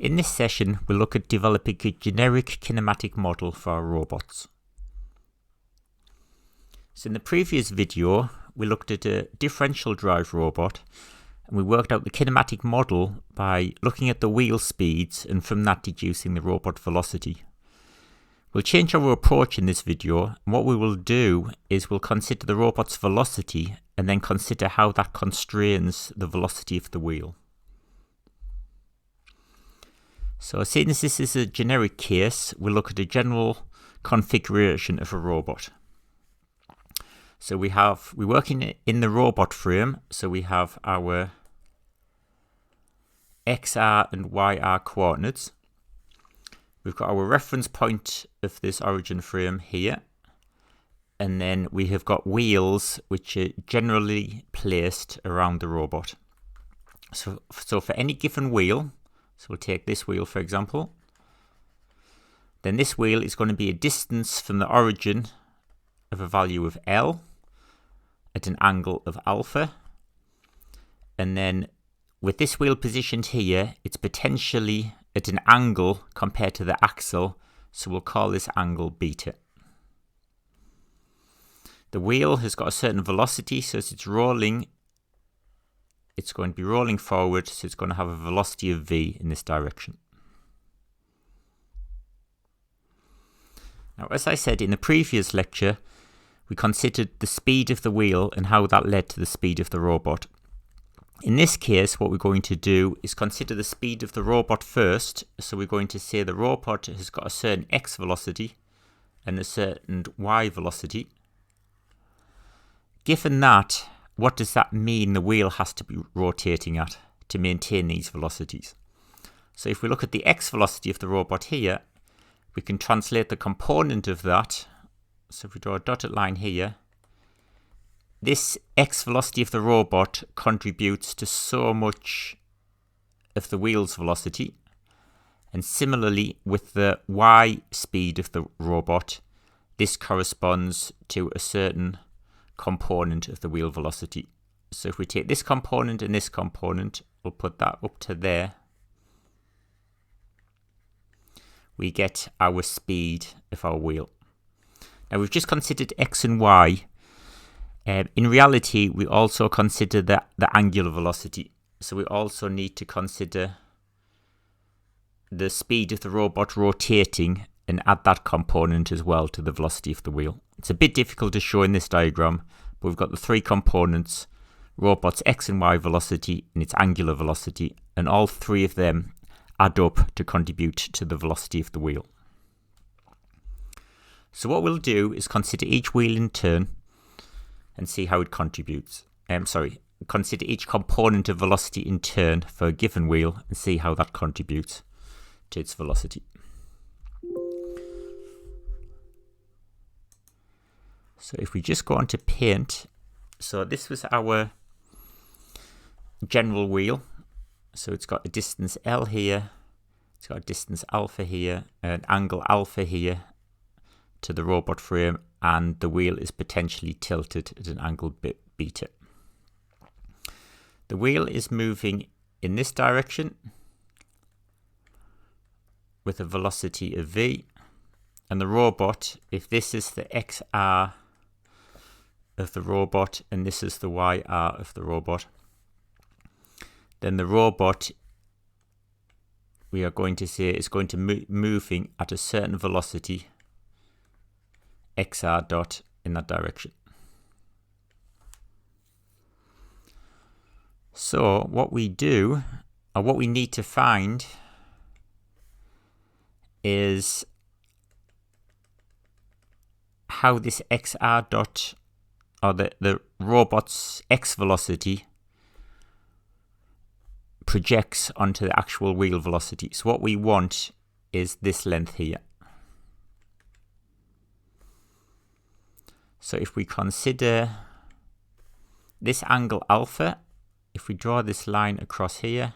In this session, we'll look at developing a generic kinematic model for our robots. So in the previous video, we looked at a differential drive robot and we worked out the kinematic model by looking at the wheel speeds and from that deducing the robot velocity. We'll change our approach in this video, and what we will do is we'll consider the robot's velocity and then consider how that constrains the velocity of the wheel. So since this is a generic case, we'll look at a general configuration of a robot. So we're working in the robot frame, so we have our XR and YR coordinates. We've got our reference point of this origin frame here, and then we have got wheels which are generally placed around the robot. So for any given wheel, so we'll take this wheel for example, then this wheel is going to be a distance from the origin of a value of L at an angle of alpha, and then with this wheel positioned here, it's potentially at an angle compared to the axle, so we'll call this angle beta. The wheel has got a certain velocity, so as it's rolling, it's going to be rolling forward, so it's going to have a velocity of v in this direction. Now, as I said in the previous lecture, we considered the speed of the wheel and how that led to the speed of the robot. In this case, what we're going to do is consider the speed of the robot first. So we're going to say the robot has got a certain x velocity and a certain y velocity. Given that, what does that mean the wheel has to be rotating at to maintain these velocities? So if we look at the x velocity of the robot here, we can translate the component of that. So if we draw a dotted line here, this x velocity of the robot contributes to so much of the wheel's velocity. And similarly with the y speed of the robot, this corresponds to a certain component of the wheel velocity. So if we take this component and this component, we'll put that up to there, we get our speed of our wheel. Now we've just considered x and y. In reality, we also consider the angular velocity. So we also need to consider the speed of the robot rotating and add that component as well to the velocity of the wheel. It's a bit difficult to show in this diagram, but we've got the three components, robot's x and y velocity and its angular velocity, and all three of them add up to contribute to the velocity of the wheel. So what we'll do is consider each wheel in turn and see how it contributes. Consider each component of velocity in turn for a given wheel and see how that contributes to its velocity. So if we just go on to paint, so this was our general wheel. So it's got a distance L here, it's got a distance alpha here, an angle alpha here to the robot frame, and the wheel is potentially tilted at an angle beta. The wheel is moving in this direction with a velocity of v, and the robot, if this is the XR of the robot and this is the YR of the robot, then the robot, we are going to say, is going to moving at a certain velocity XR dot in that direction. So what we do, or what we need to find, is how this XR dot, or the robot's x velocity, projects onto the actual wheel velocity. So what we want is this length here. So if we consider this angle alpha, if we draw this line across here,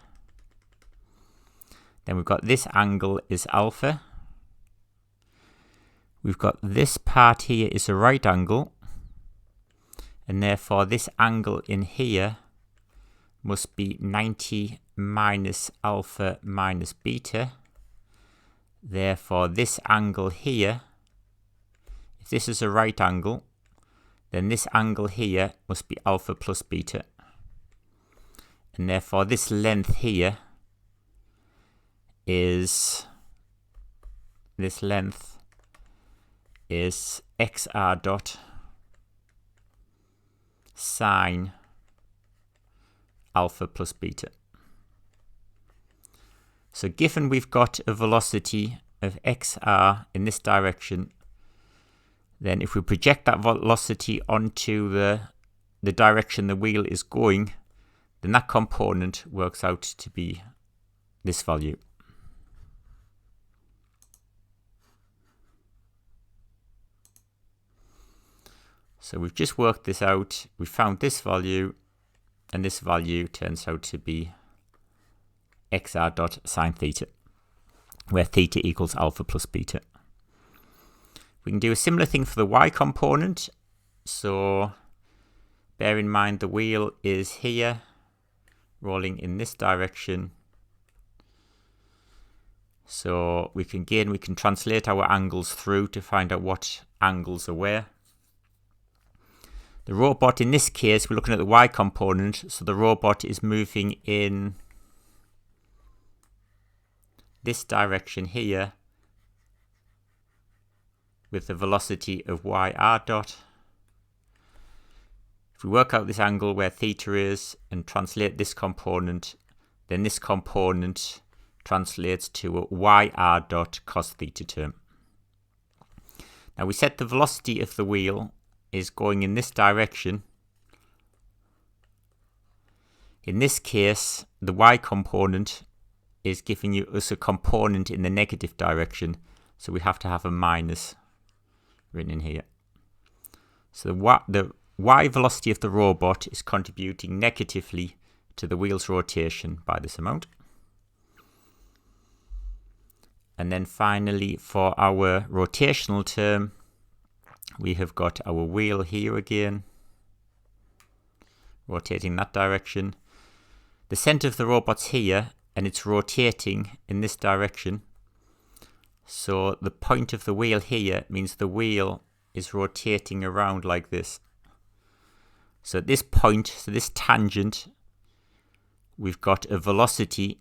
then we've got this angle is alpha. We've got this part here is a right angle, and therefore this angle in here must be 90 minus alpha minus beta. Therefore, this angle here, if this is a right angle, then this angle here must be alpha plus beta. And therefore, this length here is xr dot sine alpha plus beta. So given we've got a velocity of xr in this direction, then if we project that velocity onto the direction the wheel is going, then that component works out to be this value. So we've just worked this out, we found this value, and this value turns out to be xr dot sine theta, where theta equals alpha plus beta. We can do a similar thing for the y component. So bear in mind the wheel is here, rolling in this direction. So we can translate our angles through to find out what angles are where. The robot, in this case, we're looking at the y component, so the robot is moving in this direction here with the velocity of yr dot. If we work out this angle where theta is and translate this component, then this component translates to a yr dot cos theta term. Now we set the velocity of the wheel is going in this direction. In this case, the y component is giving us a component in the negative direction, so we have to have a minus written in here. So the y velocity of the robot is contributing negatively to the wheel's rotation by this amount. And then finally, for our rotational term, we have got our wheel here again, rotating that direction. The center of the robot's here, and it's rotating in this direction. So the point of the wheel here means the wheel is rotating around like this. So at this point, so this tangent, we've got a velocity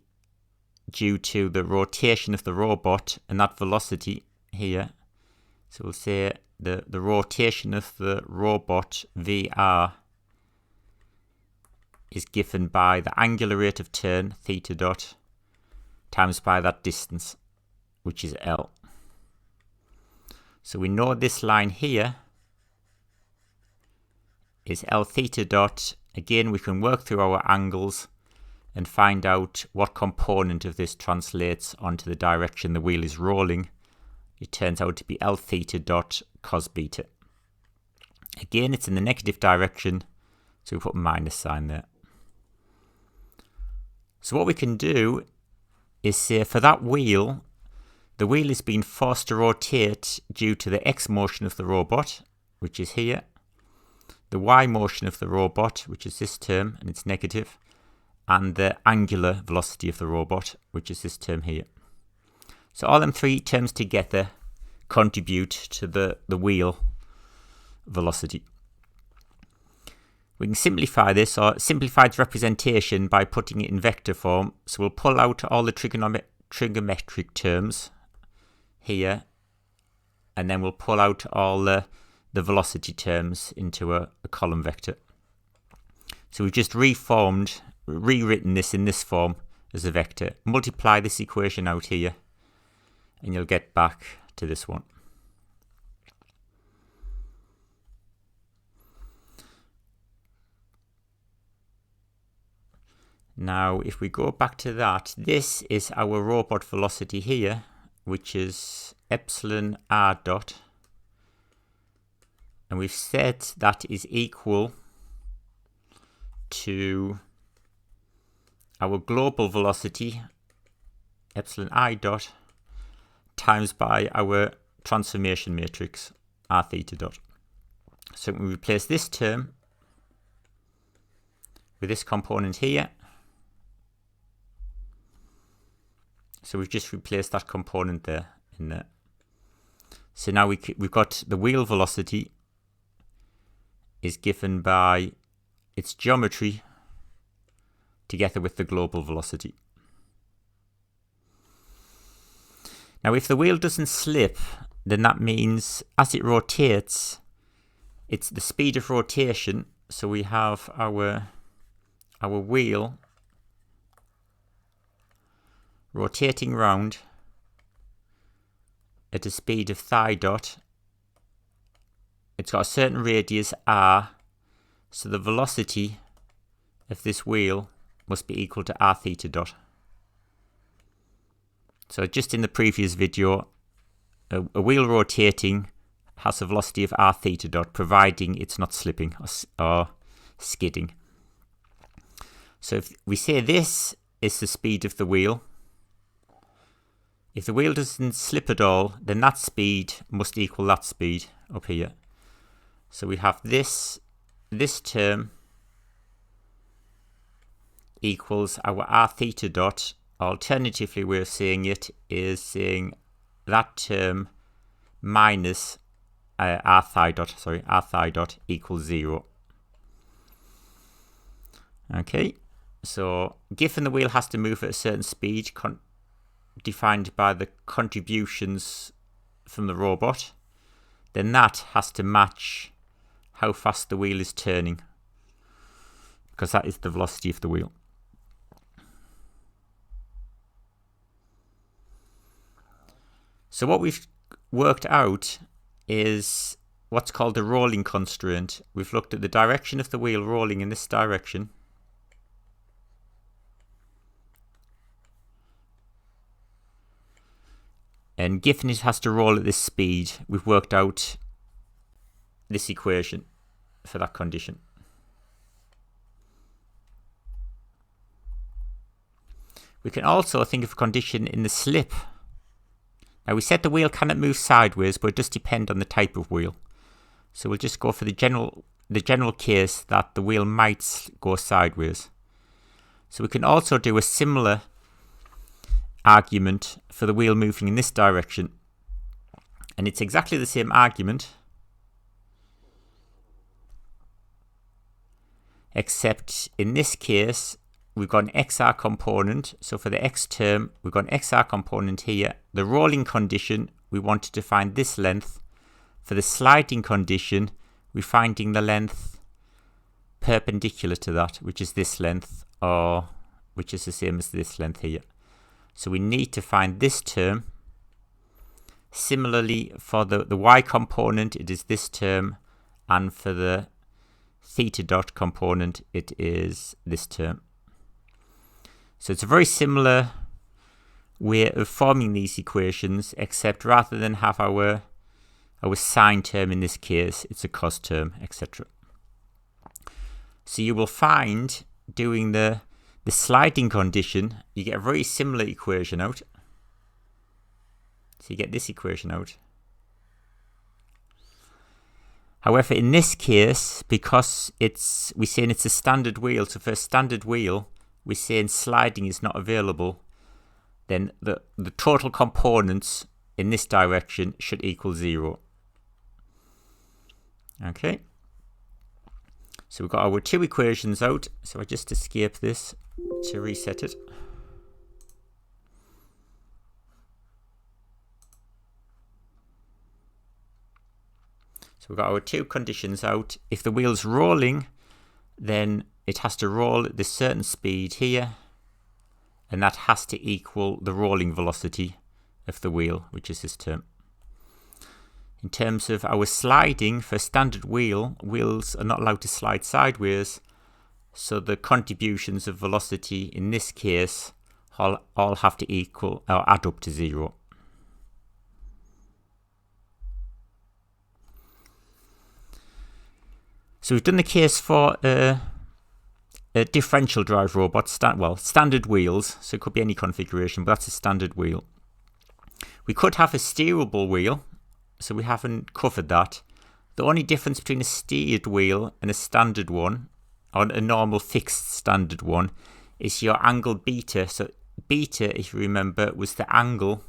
due to the rotation of the robot, and that velocity here, so we'll say the rotation of the robot VR is given by the angular rate of turn, theta dot, times by that distance, which is L. So we know this line here is L theta dot. Again, we can work through our angles and find out what component of this translates onto the direction the wheel is rolling. It turns out to be L theta dot cos beta. Again, it's in the negative direction, so we put a minus sign there. So what we can do is say for that wheel, the wheel is being forced to rotate due to the x motion of the robot, which is here, the y motion of the robot, which is this term, and it's negative, and the angular velocity of the robot, which is this term here. So all them three terms together contribute to the wheel velocity. We can simplify this, or simplify its representation, by putting it in vector form. So we'll pull out all the trigonometric terms here, and then we'll pull out all the velocity terms into a column vector. So we've just rewritten this in this form as a vector. Multiply this equation out here, and you'll get back to this one. Now, if we go back to that, this is our robot velocity here, which is epsilon r dot. And we've said that is equal to our global velocity, epsilon I dot, times by our transformation matrix, r theta dot. So when we replace this term with this component here, So we've just replaced that component there in there. So now we've got the wheel velocity is given by its geometry together with the global velocity. Now if the wheel doesn't slip, then that means as it rotates, it's the speed of rotation. So we have our wheel rotating round at a speed of phi dot. It's got a certain radius r, so the velocity of this wheel must be equal to r theta dot. So just in the previous video, a wheel rotating has a velocity of r theta dot, providing it's not slipping or skidding. So if we say this is the speed of the wheel, if the wheel doesn't slip at all, then that speed must equal that speed up here. So we have this term equals our r theta dot. Alternatively, we're saying it is saying that term minus r phi dot equals 0. Okay, so given the wheel has to move at a certain speed defined by the contributions from the robot, then that has to match how fast the wheel is turning, because that is the velocity of the wheel. So what we've worked out is what's called the rolling constraint. We've looked at the direction of the wheel rolling in this direction. And given it has to roll at this speed, we've worked out this equation for that condition. We can also think of a condition in the slip. Now we said the wheel cannot move sideways, but it does depend on the type of wheel. So we'll just go for the general case that the wheel might go sideways. So we can also do a similar argument for the wheel moving in this direction. And it's exactly the same argument, except in this case we've got an XR component. So for the X term, we've got an XR component here. The rolling condition, we wanted to find this length. For the sliding condition, we're finding the length perpendicular to that, which is this length, or which is the same as this length here. So we need to find this term. Similarly, for the Y component, it is this term, and for the theta dot component, it is this term. So it's a very similar way of forming these equations, except rather than have our sine term in this case, it's a cos term, etc. So you will find doing the sliding condition, you get a very similar equation out. So you get this equation out. However, in this case, because we're saying it's a standard wheel, so for a standard wheel, we're saying sliding is not available, then the total components in this direction should equal 0. Okay. So we've got our two equations out. So I just escape this to reset it. So we've got our two conditions out. If the wheel's rolling, then it has to roll at this certain speed here, and that has to equal the rolling velocity of the wheel, which is this term. In terms of our sliding, for a standard wheel, wheels are not allowed to slide sideways, so the contributions of velocity in this case all have to equal or add up to 0. So we've done the case for a differential drive robot, standard wheels, so it could be any configuration, but that's a standard wheel. We could have a steerable wheel, so we haven't covered that. The only difference between a steered wheel and a standard one, or a normal fixed standard one, is your angle beta. So beta, if you remember, was the angle.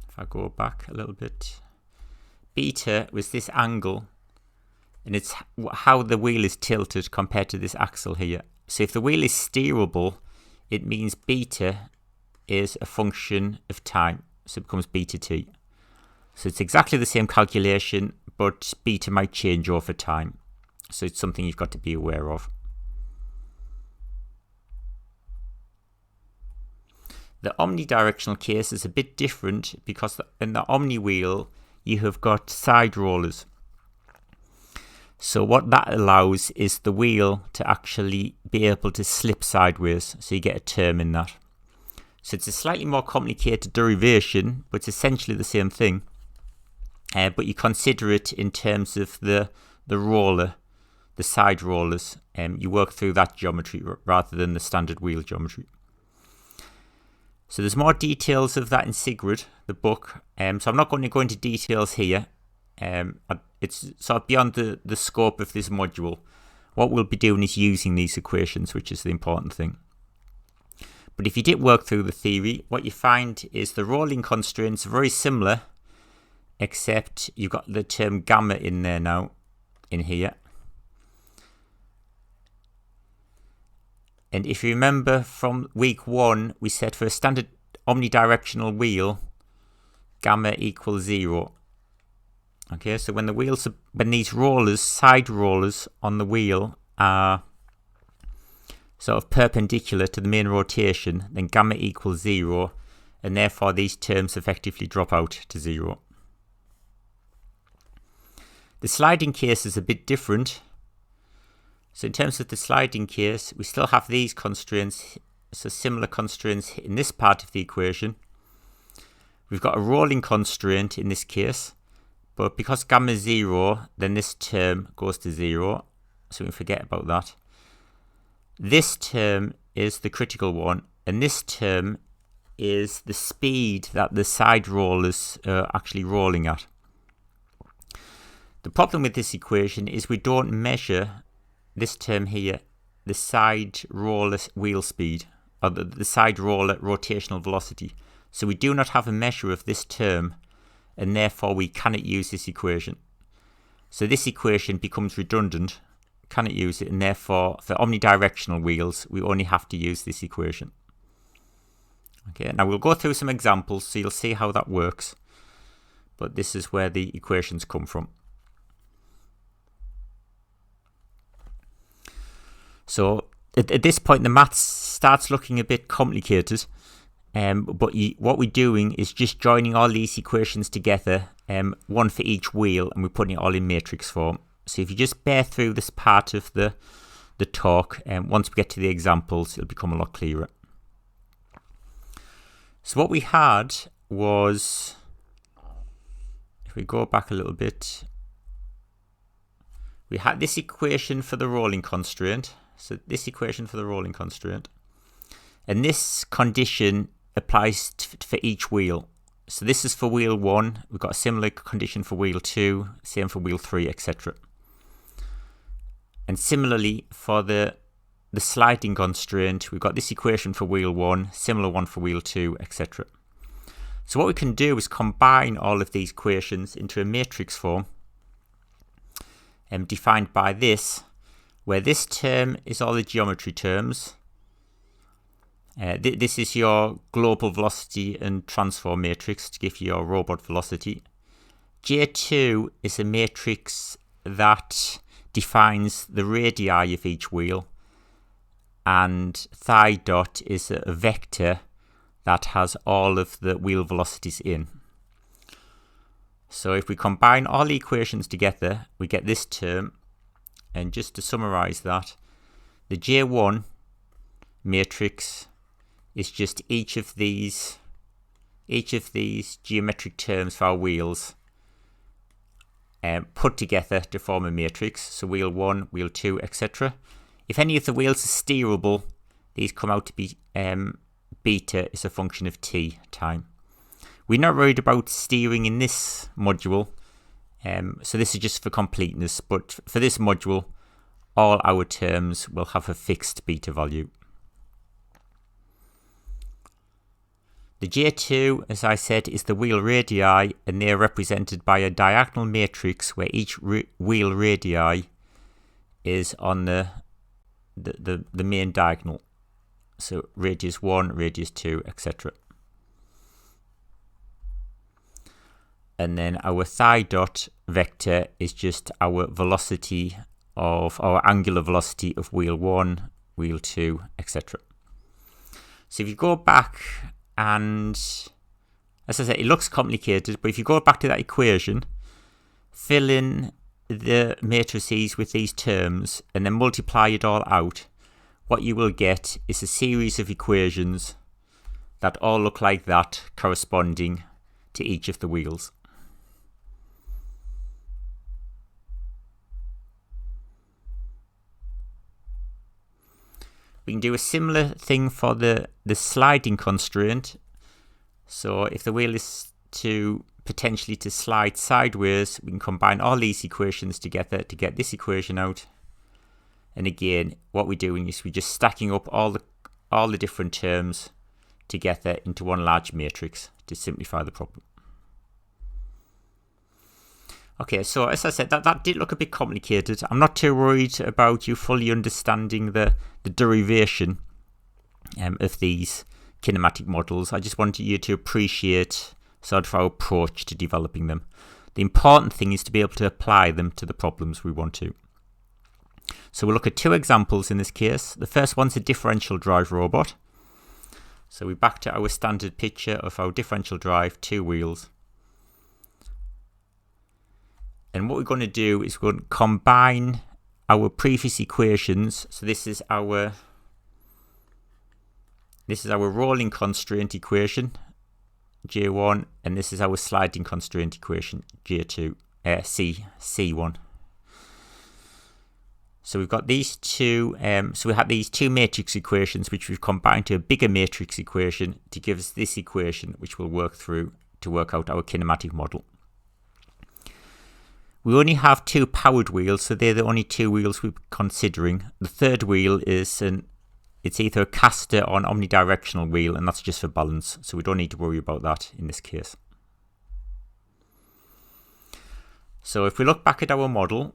If I go back a little bit, beta was this angle, and it's how the wheel is tilted compared to this axle here. So if the wheel is steerable, it means beta is a function of time, so it becomes beta t. So it's exactly the same calculation, but beta might change over time. So it's something you've got to be aware of. The omnidirectional case is a bit different because in the omni wheel you have got side rollers. So what that allows is the wheel to actually be able to slip sideways, so you get a term in that. So it's a slightly more complicated derivation, but it's essentially the same thing. But you consider it in terms of the roller, the side rollers. You work through that geometry rather than the standard wheel geometry. So there's more details of that in Sigrid, the book. So I'm not going to go into details here. It's sort of beyond the scope of this module. What we'll be doing is using these equations, which is the important thing. But if you did work through the theory, what you find is the rolling constraints are very similar, except you've got the term gamma in there now, in here. And if you remember from week 1, we said for a standard omnidirectional wheel, gamma equals 0. Okay, so when these rollers, side rollers on the wheel are sort of perpendicular to the main rotation, then gamma equals 0, and therefore these terms effectively drop out to 0. The sliding case is a bit different. So in terms of the sliding case, we still have these constraints, so similar constraints in this part of the equation. We've got a rolling constraint in this case, but because gamma is 0, then this term goes to 0, so we can forget about that. This term is the critical one, and this term is the speed that the side rollers are actually rolling at. The problem with this equation is we don't measure this term here, the side roller wheel speed, or the side roller rotational velocity. So we do not have a measure of this term, and therefore we cannot use this equation. So this equation becomes redundant, cannot use it, and therefore for omnidirectional wheels we only have to use this equation. Okay, now we'll go through some examples so you'll see how that works, but this is where the equations come from. So at this point the maths starts looking a bit complicated, but what we're doing is just joining all these equations together, one for each wheel, and we're putting it all in matrix form. So if you just bear through this part of the talk, once we get to the examples it'll become a lot clearer. So what we had was, if we go back a little bit, we had this equation for the rolling constraint. So this equation for the rolling constraint, and this condition applies for each wheel. So this is for wheel 1, we've got a similar condition for wheel 2, same for wheel 3, etc. And similarly for the sliding constraint, we've got this equation for wheel 1, similar one for wheel 2, etc. So what we can do is combine all of these equations into a matrix form, defined by this, where this term is all the geometry terms. This is your global velocity and transform matrix to give you your robot velocity. J2 is a matrix that defines the radii of each wheel, and phi dot is a vector that has all of the wheel velocities in. So if we combine all the equations together, we get this term. And just to summarize that, the J1 matrix is just each of these geometric terms for our wheels put together to form a matrix. So wheel 1, wheel 2, etc. If any of the wheels are steerable, these come out to be beta is a function of t, time. We're not worried about steering in this module. So this is just for completeness, but for this module, all our terms will have a fixed beta value. The J2, as I said, is the wheel radii, and they're represented by a diagonal matrix where each wheel radii is on the main diagonal. So radius 1, radius 2, etc. And then our psi dot vector is just our velocity of our angular velocity of wheel 1, wheel 2, etc. So if you go back, and as I said, it looks complicated, but if you go back to that equation, fill in the matrices with these terms and then multiply it all out, what you will get is a series of equations that all look like that, corresponding to each of the wheels. We can do a similar thing for the sliding constraint. So if the wheel is potentially to slide sideways, we can combine all these equations together to get this equation out. And again, what we're doing is we're just stacking up all the different terms together into one large matrix to simplify the problem. Okay, so as I said, that did look a bit complicated. I'm not too worried about you fully understanding the derivation of these kinematic models. I just wanted you to appreciate sort of our approach to developing them. The important thing is to be able to apply them to the problems we want to. So we'll look at two examples in this case. The first one's a differential drive robot. So we're back to our standard picture of our differential drive, two wheels. And what we're going to do is we're going to combine our previous equations. So this is our rolling constraint equation, J1, and this is our sliding constraint equation, J2, C1. So we've got these two. So we have these two matrix equations, which we've combined to a bigger matrix equation to give us this equation, which we'll work through to work out our kinematic model. We only have two powered wheels, so they're the only two wheels we're considering. The third wheel is it's either a caster or an omnidirectional wheel, and that's just for balance, so we don't need to worry about that in this case. So if we look back at our model,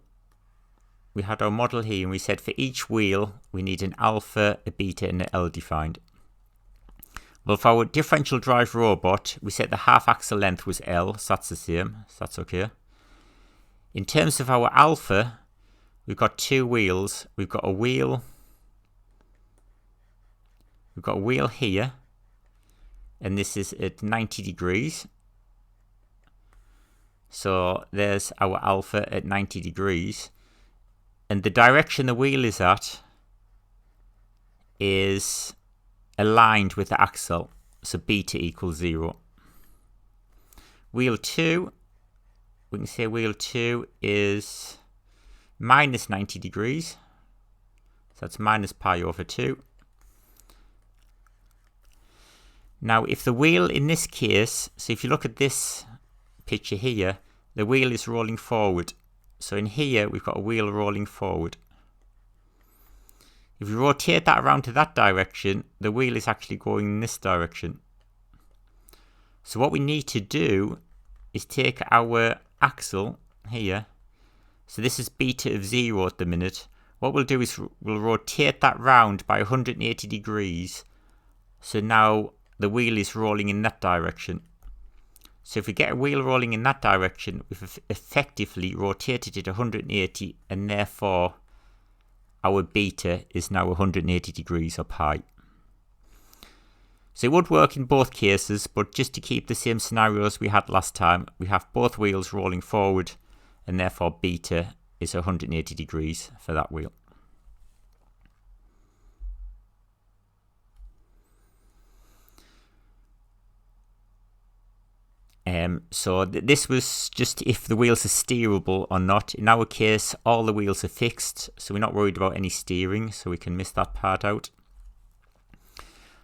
we had our model here, and we said for each wheel we need an alpha, a beta, and an L defined. Well, for our differential drive robot, we said the half axle length was L, so that's the same, so that's okay. In terms of our alpha, we've got two wheels. We've got a wheel here, and this is at 90 degrees. So there's our alpha at 90 degrees. And the direction the wheel is at is aligned with the axle, so beta equals 0. Wheel 2, we can say wheel 2 is minus 90 degrees. So that's minus pi over 2. Now, if the wheel in this case, so if you look at this picture here, the wheel is rolling forward. So in here, we've got a wheel rolling forward. If we rotate that around to that direction, the wheel is actually going in this direction. So what we need to do is take our axle here. So this is beta of 0 at the minute. What we'll do is we'll rotate that round by 180 degrees. So now the wheel is rolling in that direction. So if we get a wheel rolling in that direction, we've effectively rotated it 180, and therefore our beta is now 180 degrees or pi. So it would work in both cases, but just to keep the same scenarios we had last time, we have both wheels rolling forward, and therefore beta is 180 degrees for that wheel. So this was just if the wheels are steerable or not. In our case, all the wheels are fixed, so we're not worried about any steering, so we can miss that part out.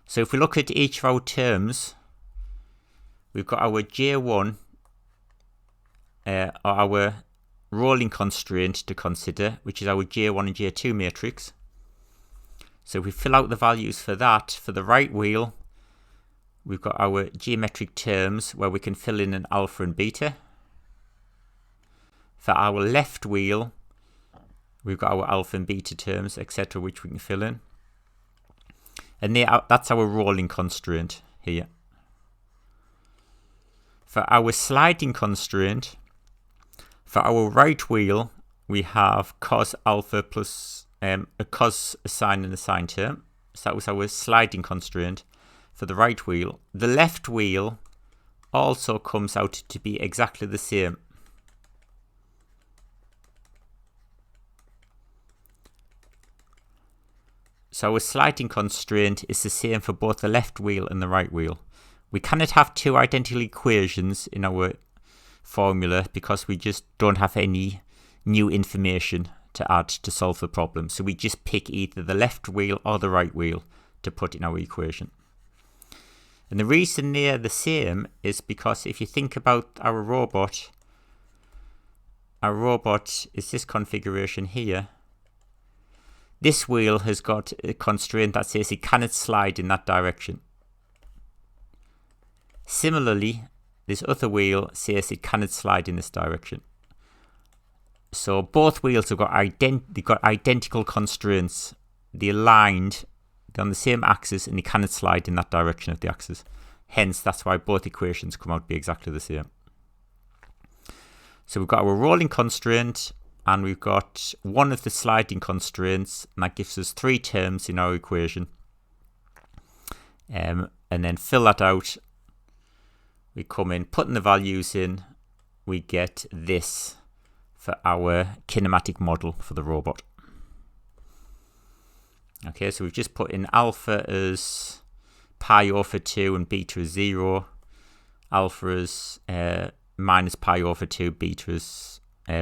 So if we look at each of our terms, we've got our J1, or our rolling constraint to consider, which is our J1 and J2 matrix. So if we fill out the values for that, for the right wheel, we've got our geometric terms where we can fill in an alpha and beta. For our left wheel, we've got our alpha and beta terms, etc., which we can fill in. And that's our rolling constraint here. For our sliding constraint, for our right wheel, we have cos alpha plus a cos, a sine, and a sine term. So that was our sliding constraint for the right wheel. The left wheel also comes out to be exactly the same. So our sliding constraint is the same for both the left wheel and the right wheel. We cannot have two identical equations in our formula because we just don't have any new information to add to solve the problem. So we just pick either the left wheel or the right wheel to put in our equation. And the reason they're the same is because if you think about our robot is this configuration here. This wheel has got a constraint that says it cannot slide in that direction. Similarly, this other wheel says it cannot slide in this direction. So both wheels have got identical constraints. They're aligned, they're on the same axis, and they cannot slide in that direction of the axis. Hence, that's why both equations come out to be exactly the same. So we've got our rolling constraint, and we've got one of the sliding constraints, and that gives us three terms in our equation. And then fill that out. We come in, putting the values in, we get this for our kinematic model for the robot. Okay, so we've just put in alpha as pi over 2 and beta as 0. Alpha is minus pi over 2, beta is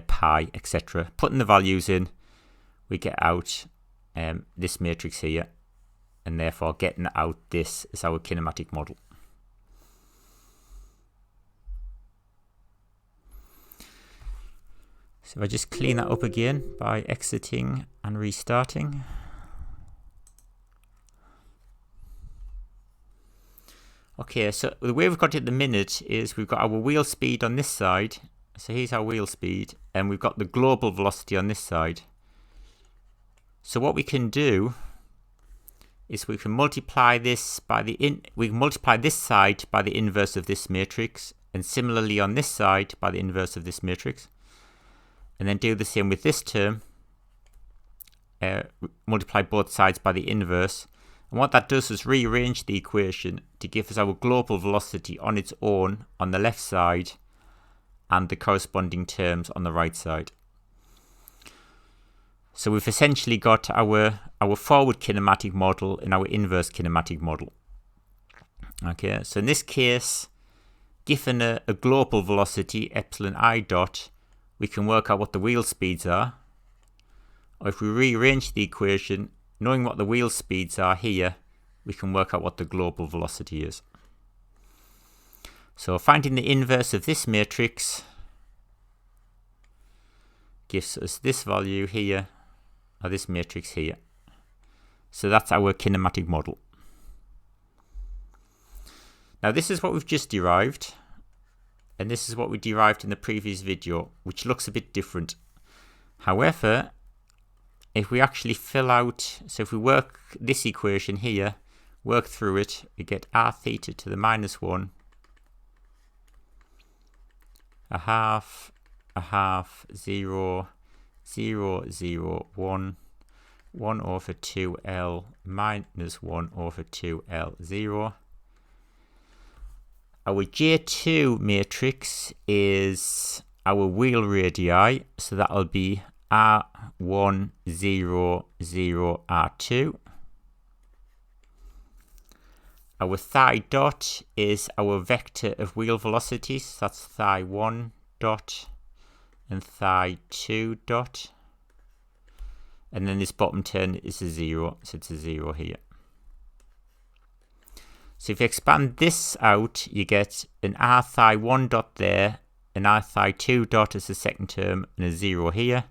pi, etc. Putting the values in, we get out this matrix here, and therefore getting out this is our kinematic model. So if I just clean that up again by exiting and restarting. Okay, so the way we've got it at the minute is we've got our wheel speed on this side. So here's our wheel speed, and we've got the global velocity on this side. So what we can do is we can multiply this by we can multiply this side by the inverse of this matrix, and similarly on this side by the inverse of this matrix. And then do the same with this term. Multiply both sides by the inverse. And what that does is rearrange the equation to give us our global velocity on its own on the left side and the corresponding terms on the right side. So we've essentially got our forward kinematic model and our inverse kinematic model. Okay, so in this case, given a global velocity, epsilon I dot, we can work out what the wheel speeds are. Or if we rearrange the equation, knowing what the wheel speeds are here, we can work out what the global velocity is. So finding the inverse of this matrix gives us this value here, or this matrix here. So that's our kinematic model. Now this is what we've just derived. And this is what we derived in the previous video, which looks a bit different. However, if we actually fill out, so if we work this equation here, work through it, we get r theta to the minus 1, a half, 0, 0, 0, 1, 1 over 2L minus 1 over 2L, 0. Our J2 matrix is our wheel radii, so that'll be R1, 0, 0, R2. Our phi dot is our vector of wheel velocities, that's phi 1 dot and phi 2 dot. And then this bottom term is a 0, so it's a 0 here. So if you expand this out, you get an r phi 1 dot there, an r phi 2 dot as the second term, and a 0 here.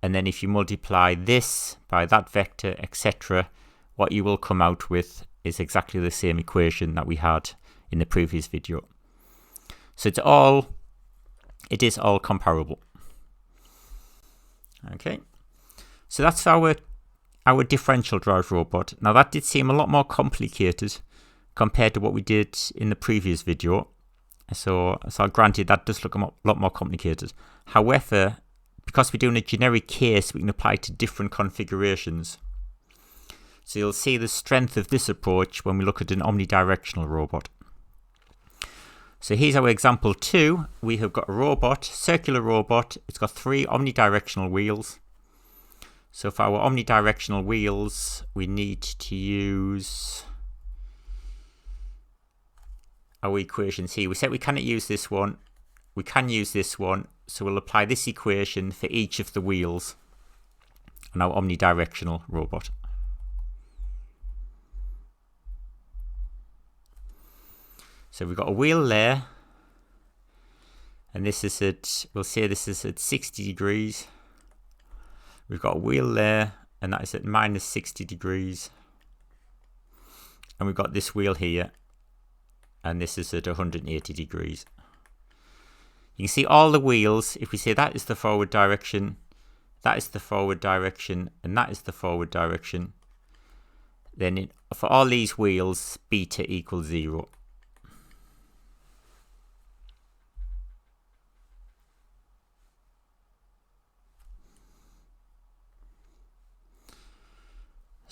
And then if you multiply this by that vector, etc., what you will come out with is exactly the same equation that we had in the previous video. So it is all comparable. Okay, so that's our differential drive robot. Now that did seem a lot more complicated compared to what we did in the previous video. So granted, that does look a lot more complicated. However, because we're doing a generic case, we can apply to different configurations. So you'll see the strength of this approach when we look at an omnidirectional robot. So here's our example 2. We have got a robot, circular robot. It's got 3 omnidirectional wheels. So for our omnidirectional wheels, we need to use our equations here. We said we cannot use this one. We can use this one. So we'll apply this equation for each of the wheels on our omnidirectional robot. So we've got a wheel there, and this is we'll say this is at 60 degrees. We've got a wheel there, and that is at minus 60 degrees. And we've got this wheel here, and this is at 180 degrees. You can see all the wheels, if we say that is the forward direction, that is the forward direction, and that is the forward direction, then for all these wheels, beta equals 0.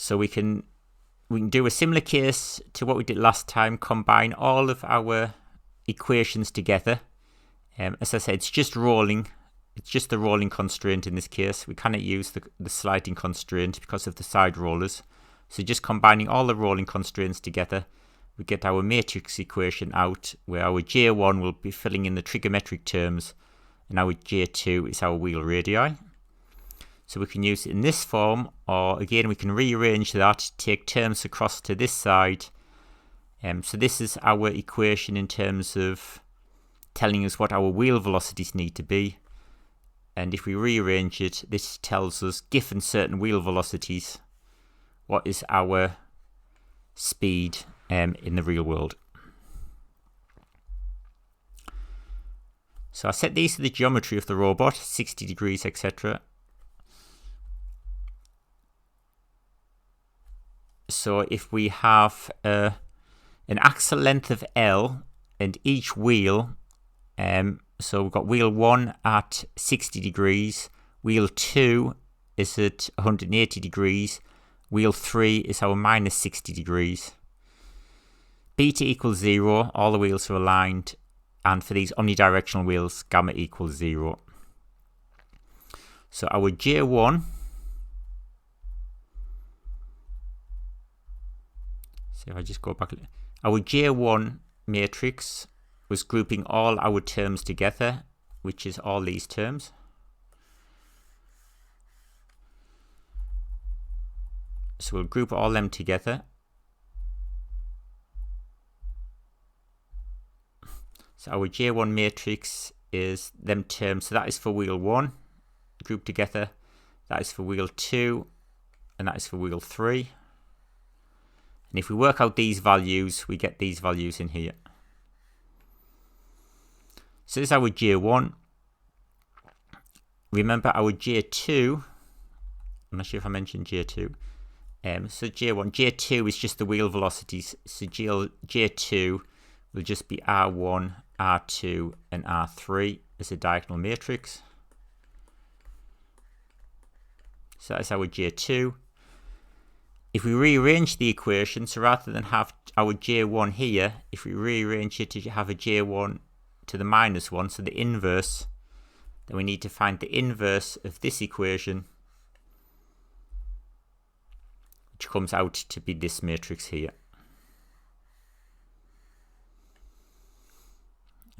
So we can do a similar case to what we did last time, combine all of our equations together. As I said, it's just rolling. It's just the rolling constraint in this case. We cannot use the sliding constraint because of the side rollers. So just combining all the rolling constraints together, we get our matrix equation out, where our J1 will be filling in the trigonometric terms, and our J2 is our wheel radii. So we can use it in this form, or again we can rearrange that, take terms across to this side. So this is our equation in terms of telling us what our wheel velocities need to be. And if we rearrange it, this tells us, given certain wheel velocities, what is our speed in the real world. So I set these to the geometry of the robot, 60 degrees, etc. So if we have an axle length of L and each wheel, so we've got wheel 1 at 60 degrees, wheel 2 is at 180 degrees, wheel 3 is our minus 60 degrees. Beta equals 0, all the wheels are aligned, and for these omnidirectional wheels, gamma equals 0. So our J1, so if I just go back, our J1 matrix was grouping all our terms together, which is all these terms. So we'll group all them together. So our J1 matrix is them terms. So that is for wheel 1, grouped together. That is for wheel 2, and that is for wheel 3. And if we work out these values, we get these values in here. So this is our J1. Remember our J2, I'm not sure if I mentioned J2. So J2 is just the wheel velocities. So J2 will just be R1, R2, and R3 as a diagonal matrix. So that's our J2. If we rearrange the equation, so rather than have our J1 here, if we rearrange it to have a J1 to the minus 1, so the inverse, then we need to find the inverse of this equation, which comes out to be this matrix here.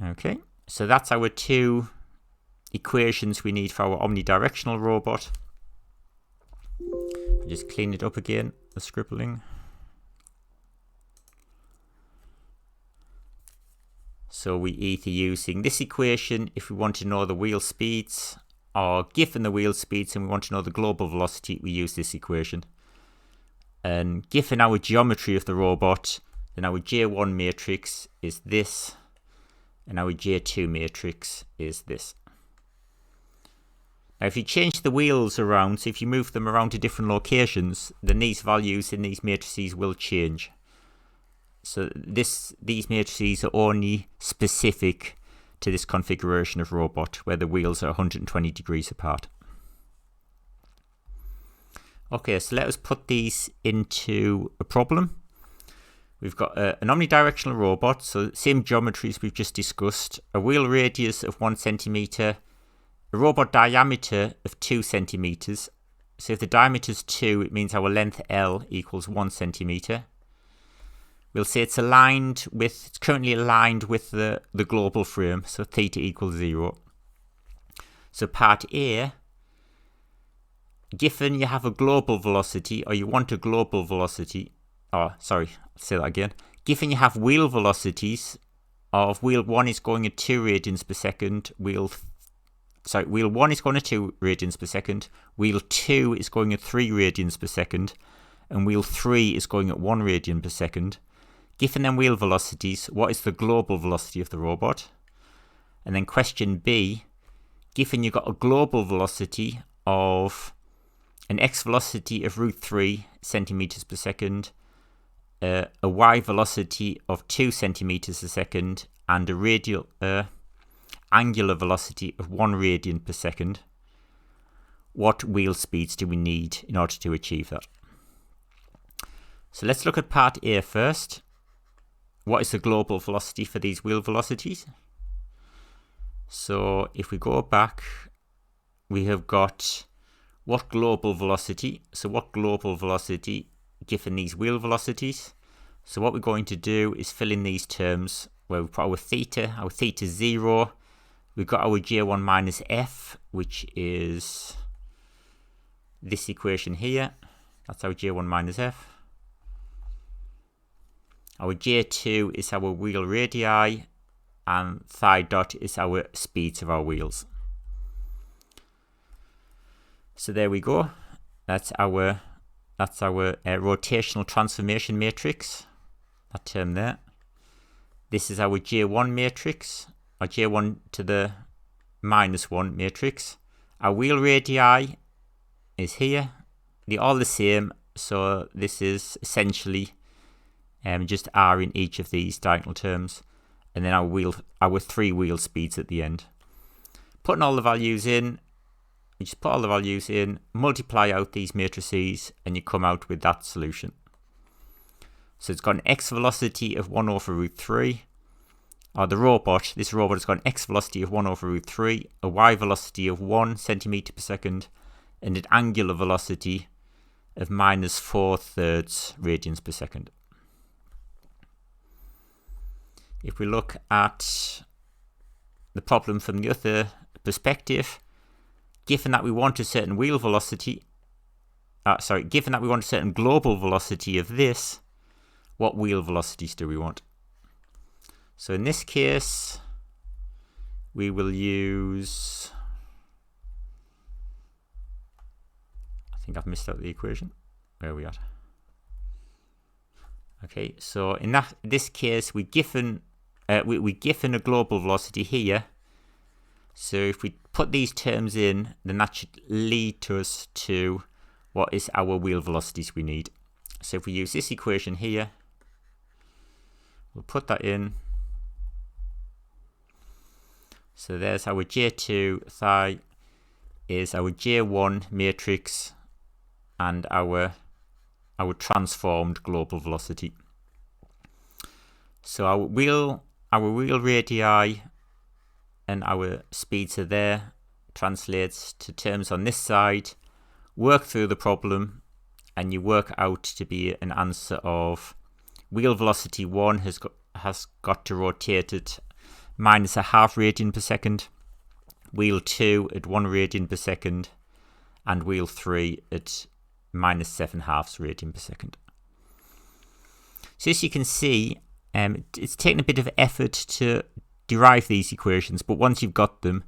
Okay, so that's our two equations we need for our omnidirectional robot. I'll just clean it up again, the scribbling. So we either using this equation if we want to know the wheel speeds, or given the wheel speeds and we want to know the global velocity, we use this equation. And given our geometry of the robot, then our J1 matrix is this, and our J2 matrix is this. Now if you change the wheels around, so if you move them around to different locations, then these values in these matrices will change. So these matrices are only specific to this configuration of robot where the wheels are 120 degrees apart. Okay, so let us put these into a problem. We've got an omnidirectional robot, so same geometries we've just discussed, a wheel radius of 1 centimeter, a robot diameter of 2 centimeters. So if the diameter is 2, it means our length L equals 1 centimeter. We'll say it's currently aligned with the global frame, so theta equals 0. So part A, given you have a global velocity, or you want a global velocity, given you have wheel velocities of wheel 1 is going at 2 radians per second, wheel 1 is going at 2 radians per second, wheel 2 is going at 3 radians per second, and wheel 3 is going at 1 radian per second. Given them wheel velocities, what is the global velocity of the robot? And then question B, given you've got a global velocity of an x velocity of √3 centimeters per second, a y velocity of 2 centimeters a second, and a radial angular velocity of 1 radian per second, what wheel speeds do we need in order to achieve that? So let's look at part A first. What is the global velocity for these wheel velocities? So if we go back, we have got what global velocity. So what global velocity given these wheel velocities? So what we're going to do is fill in these terms where we put our theta 0. We've got our J1 minus F, which is this equation here. That's our J1 minus F. Our J2 is our wheel radii, and phi dot is our speeds of our wheels. So there we go. That's our rotational transformation matrix. That term there. This is our J1 matrix, or J1 to the minus 1 matrix. Our wheel radii is here. They're all the same, so this is essentially just R in each of these diagonal terms, and then our 3 wheel speeds at the end. Putting all the values in, you just put all the values in, multiply out these matrices, and you come out with that solution. So it's got an x velocity of 1 over √3, or this robot has got an x velocity of 1 over √3, a y velocity of 1 centimeter per second, and an angular velocity of minus 4/3 radians per second. If we look at the problem from the other perspective, given that we want a certain wheel velocity, given that we want a certain global velocity of this, what wheel velocities do we want? So in this case, we will use, I think I've missed out the equation. Where are we at? Okay, so in this case, we're given a global velocity here. So if we put these terms in, then that should lead to us to what is our wheel velocities we need. So if we use this equation here, we'll put that in. So there's our J2 phi is our J1 matrix and our transformed global velocity. So our wheel radii and our speeds are there, translates to terms on this side. Work through the problem and you work out to be an answer of wheel velocity 1 has got to rotate at minus a half radian per second, wheel 2 at 1 radian per second, and wheel 3 at minus 7/2 radian per second. So as you can see, it's taken a bit of effort to derive these equations, but once you've got them,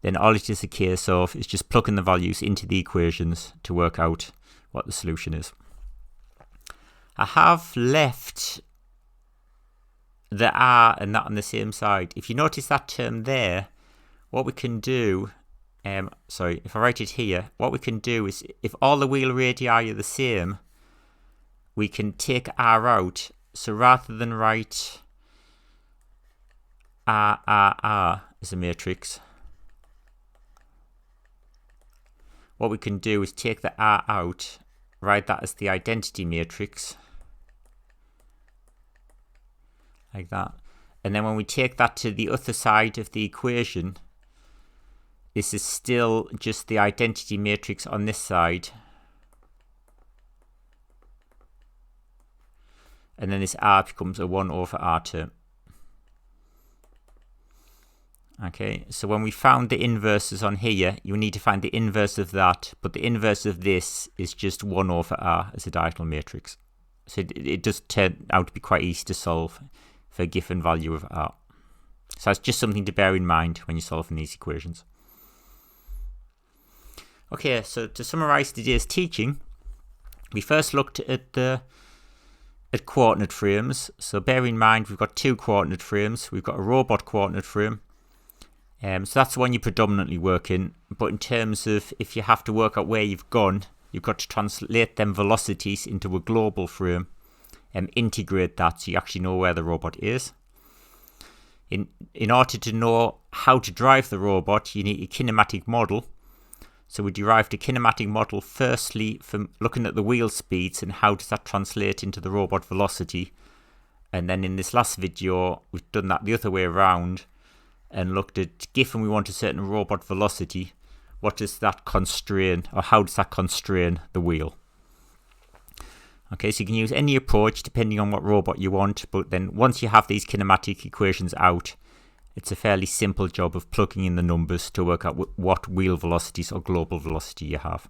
then all it is a case of is just plugging the values into the equations to work out what the solution is. I have left the R and that on the same side. If you notice that term there, what we can do, if I write it here, what we can do is, if all the wheel radii are the same, we can take R out. So rather than write R as a matrix, what we can do is take the R out, write that as the identity matrix, like that. And then when we take that to the other side of the equation, this is still just the identity matrix on this side. And then this R becomes a 1 over R term. Okay, so when we found the inverses on here, you need to find the inverse of that, but the inverse of this is just 1 over R as a diagonal matrix. So it does turn out to be quite easy to solve for a given value of R. So that's just something to bear in mind when you're solving these equations. Okay, so to summarize today's teaching, we first looked at coordinate frames. So bear in mind we've got 2 coordinate frames. We've got a robot coordinate frame. So that's the one you predominantly work in. But in terms of if you have to work out where you've gone, you've got to translate them velocities into a global frame and integrate that so you actually know where the robot is. In order to know how to drive the robot, you need a kinematic model. So we derived a kinematic model firstly from looking at the wheel speeds and how does that translate into the robot velocity. And then in this last video, we've done that the other way around and looked at, given we want a certain robot velocity, what does that constrain, or how does that constrain the wheel? Okay, so you can use any approach depending on what robot you want, but then once you have these kinematic equations out, it's a fairly simple job of plugging in the numbers to work out what wheel velocities or global velocity you have.